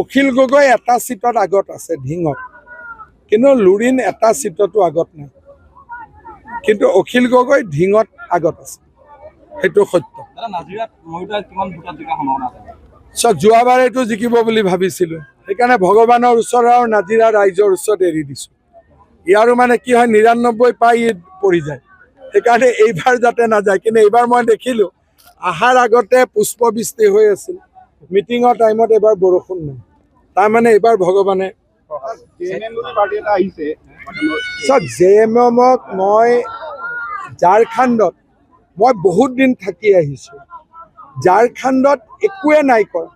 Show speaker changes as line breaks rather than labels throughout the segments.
অখিল গগৈ এটা সিটত আগত আছে ঢিঙত, কিন্তু লুৰিণ এটা সিটতো আগত নাই, কিন্তু অখিল গগৈ ঢিঙত আগত আছে, সেইটো সত্য। যোৱাবাৰ এইটো জিকিব বুলি ভাবিছিলো, সেইকাৰণে ভগৱানৰ ওচৰত আৰু নাজিৰা ৰাইজৰ ওচৰত এৰি দিছো। ইয়াৰো মানে কি হয় ৯৯ পাই পৰি যায়, সেইকাৰণে এইবাৰ যাতে নাযায়। কিন্তু এইবাৰ মই দেখিলো আহাৰ আগতে পুষ্পবৃষ্টি হৈ আছিল, মিটিঙৰ টাইমত এবাৰ বৰষুণ নাই, তাৰমানে এইবাৰ ভগৱানে JMMক মই ঝাৰখণ্ডত মই বহুত দিন থাকি আহিছোঁ, ঝাৰখণ্ডত একোৱে নাই কৰা।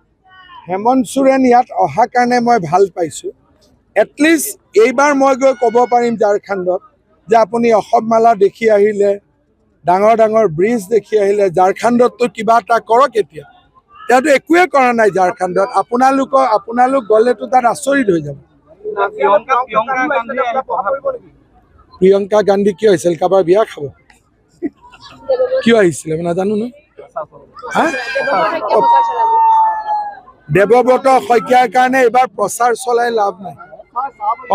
হেমন্ত সোৰেন ইয়াত অহাৰ কাৰণে মই ভাল পাইছোঁ। এটলিষ্ট এইবাৰ মই গৈ ক'ব পাৰিম ঝাৰখণ্ডত যে আপুনি অসম মালা দেখি আহিলে, ডাঙৰ ডাঙৰ ব্ৰিজ দেখি আহিলে, ঝাৰখণ্ডততো কিবা এটা কৰক। এতিয়া তেওঁতো একোৱে কৰা নাই ঝাৰখণ্ডত। আপোনালোক গ'লেতো তাত আচৰিত হৈ যাব। প্ৰিয়ংকা গান্ধী কিয় আহিছিল? কাৰোবাৰ বিয়া খাব? কিয় আহিছিলে নাজানো ন। দেৱব্ৰত শইকীয়াৰ কাৰণে এইবাৰ প্ৰচাৰ চলাই লাভ নাই।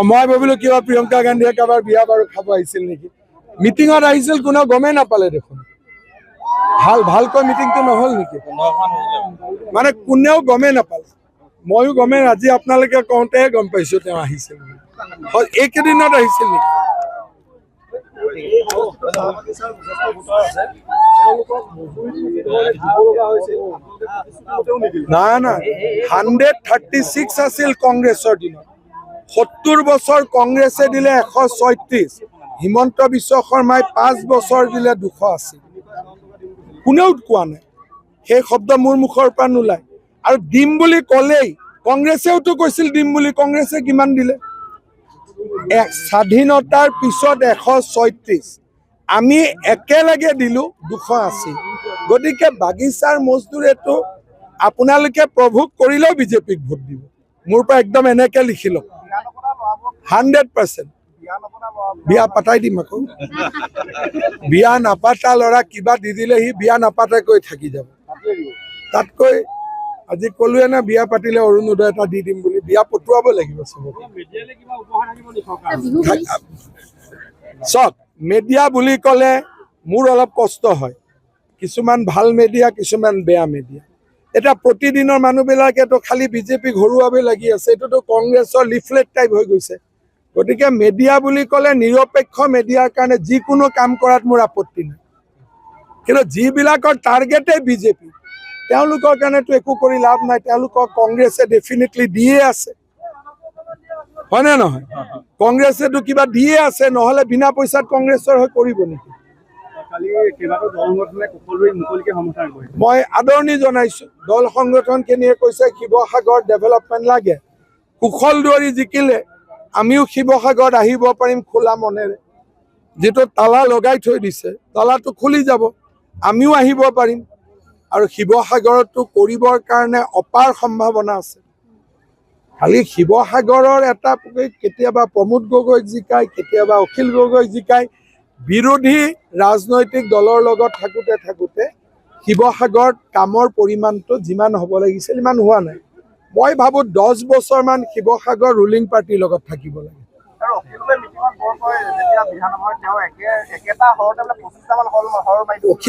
মই ভাবিলো কিবা প্ৰিয়ংকা গান্ধীয়ে কাৰোবাৰ বিয়া বাৰু খাব আহিছিল নেকি। মিটিঙত আহিছিল, কোনেও গমেই নাপালে দেখোন। ভালকৈ মিটিংটো নহ'ল নেকি? মানে কোনেও গমেই নাপালে, ময়ো গমেই, আজি আপোনালোকে কওঁতেহে গম পাইছো তেওঁ আহিছিল। এইকেইদিনত আহিছিল নেকি? নাই নাই, 136 আছিল কংগ্ৰেছৰ দিনত। 70 বছৰ কংগ্ৰেছে দিলে 136, হিমন্ত বিশ্ব শৰ্মাই 5 বছৰ দিলে 280। কোনেও কোৱা নাই, সেই শব্দ মোৰ মুখৰ পৰা নোলায়। আৰু দিম বুলি ক'লেই কংগ্ৰেছেওতো কৈছিল দিম বুলি, কংগ্ৰেছে কিমান দিলে? স্বাধীনতাৰ পিছত 136, আমি একেলগে দিলো 280। গতিকে বাগিচাৰ মজদুৰেতো আপোনালোকে প্ৰভুক কৰিলেও বিজেপিক ভোট দিব। মোৰ পৰা একদম এনেকে লিখি লওক, 100%। বিয়া পাতাই দিম আকৌ। বিয়া নাপাতা ল'ৰা কিবা দি দিলে সি বিয়া নাপাতাকৈ থাকি যাব। তাতকৈ আজি ক'লোৱে না, বিয়া পাতিলে অৰুণোদয় এটা দি দিম বুলি। বিয়া পটুৱাব লাগিব চবকে। চব মিডিয়া বুলি ক'লে মোৰ অলপ কষ্ট হয়। কিছুমান ভাল মিডিয়া, কিছুমান বেয়া মিডিয়া। এতিয়া প্ৰতিদিনৰ মানুহবিলাকেতো খালি বিজেপিক হৰুৱাব লাগি আছে। এইটোতো কংগ্ৰেছৰ লিফলেট টাইপ হৈ গৈছে। গতিকে মিডিয়া বুলি ক'লে নিৰপেক্ষ মিডিয়াৰ কাৰণে যিকোনো কাম কৰাত মোৰ আপত্তি নাই, কিন্তু যিবিলাকৰ টাৰ্গেটে বিজেপি, তেওঁলোকৰ কাৰণেতো একো কৰি লাভ নাই। তেওঁলোকক কংগ্ৰেছে ডেফিনেটলি দিয়ে আছে, হয়নে নহয়? কংগ্ৰেছেতো কিবা দিয়ে আছে, নহ'লে বিনা পইচাত কংগ্ৰেছৰ হৈ কৰিব নেকি? মই আদৰণি জনাইছো দল সংগঠনখিনিয়ে কৈছে শিৱসাগৰ ডেভেলপমেণ্ট লাগে। কুশল দুৱাৰী জিকিলে আমিও শিৱসাগৰত আহিব পাৰিম খোলা মনেৰে। যিটো তালা লগাই থৈ দিছে, তালাটো খুলি যাব, আমিও আহিব পাৰিম। আৰু শিৱসাগৰতো কৰিবৰ কাৰণে অপাৰ সম্ভাৱনা আছে। খালি শিৱসাগৰৰ এটা কেতিয়াবা প্ৰমোদ গগৈক জিকায়, কেতিয়াবা অখিল গগৈক জিকায়। বিৰোধী ৰাজনৈতিক দলৰ লগত থাকোঁতে শিৱসাগৰত কামৰ পৰিমাণটো যিমান হ'ব লাগিছিল ইমান হোৱা নাই। মই ভাবোঁ 10 বছৰমান শিৱসাগৰ ৰুলিং পাৰ্টিৰ লগত থাকিব লাগে।